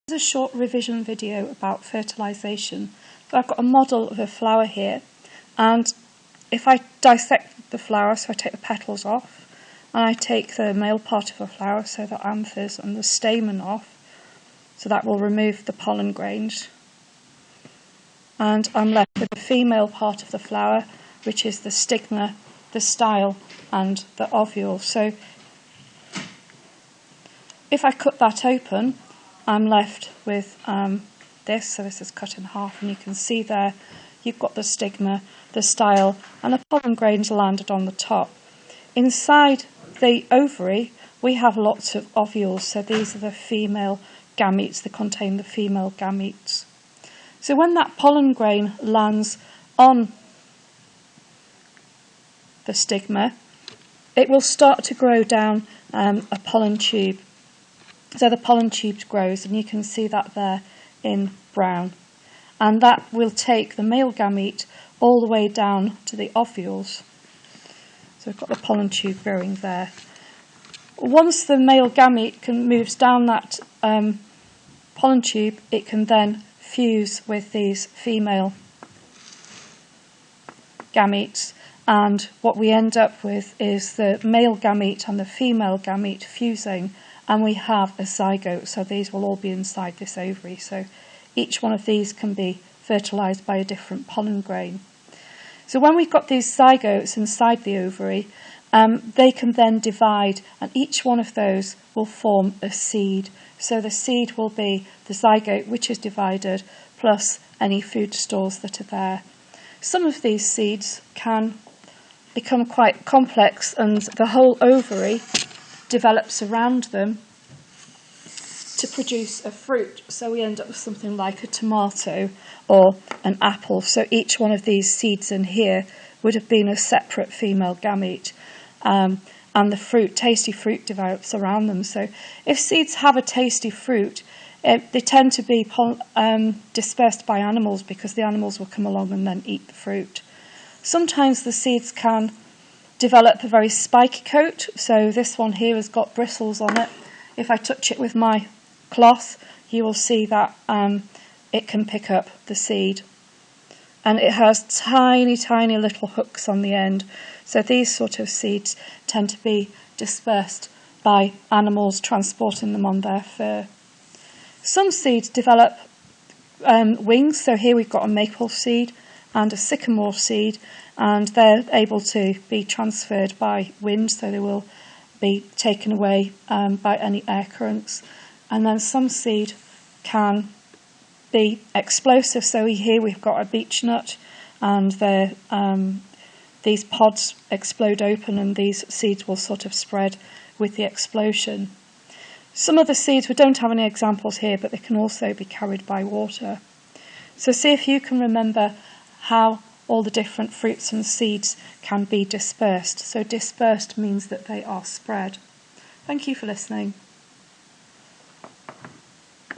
This is a short revision video about fertilisation. So I've got a model of a flower here, and if I dissect the flower, so I take the petals off, and I take the male part of the flower, so the anthers and the stamen off, so that will remove the pollen grains, and I'm left with the female part of the flower, which is the stigma, the style and the ovule. So if I cut that open, I'm left with this, so this is cut in half, and you can see there you've got the stigma, the style, and the pollen grains landed on the top. Inside the ovary we have lots of ovules, so these are the female gametes, they contain the female gametes. So when that pollen grain lands on the stigma, it will start to grow down a pollen tube. So the pollen tube grows, and you can see that there in brown. And that will take the male gamete all the way down to the ovules. So we've got the pollen tube growing there. Once the male gamete moves down that pollen tube, it can then fuse with these female gametes. And what we end up with is the male gamete and the female gamete fusing, and we have a zygote, so these will all be inside this ovary. So each one of these can be fertilised by a different pollen grain. So when we've got these zygotes inside the ovary, they can then divide, and each one of those will form a seed. So the seed will be the zygote, which is divided, plus any food stores that are there. Some of these seeds can become quite complex, and the whole ovary develops around them to produce a fruit. So we end up with something like a tomato or an apple. So each one of these seeds in here would have been a separate female gamete, and the fruit, tasty fruit, develops around them. So if seeds have a tasty fruit, they tend to be dispersed by animals, because the animals will come along and then eat the fruit. Sometimes the seeds can develop a very spiky coat, so this one here has got bristles on it. If I touch it with my cloth, you will see that it can pick up the seed, and it has tiny little hooks on the end. So these sort of seeds tend to be dispersed by animals transporting them on their fur. Some seeds develop wings, so here we've got a maple seed and a sycamore seed, and they're able to be transferred by wind, so they will be taken away by any air currents. And then some seed can be explosive, so here we've got a beech nut, and these pods explode open, and these seeds will sort of spread with the explosion. Some of the seeds, we don't have any examples here, but they can also be carried by water. So see if you can remember how all the different fruits and seeds can be dispersed. So dispersed means that they are spread. Thank you for listening.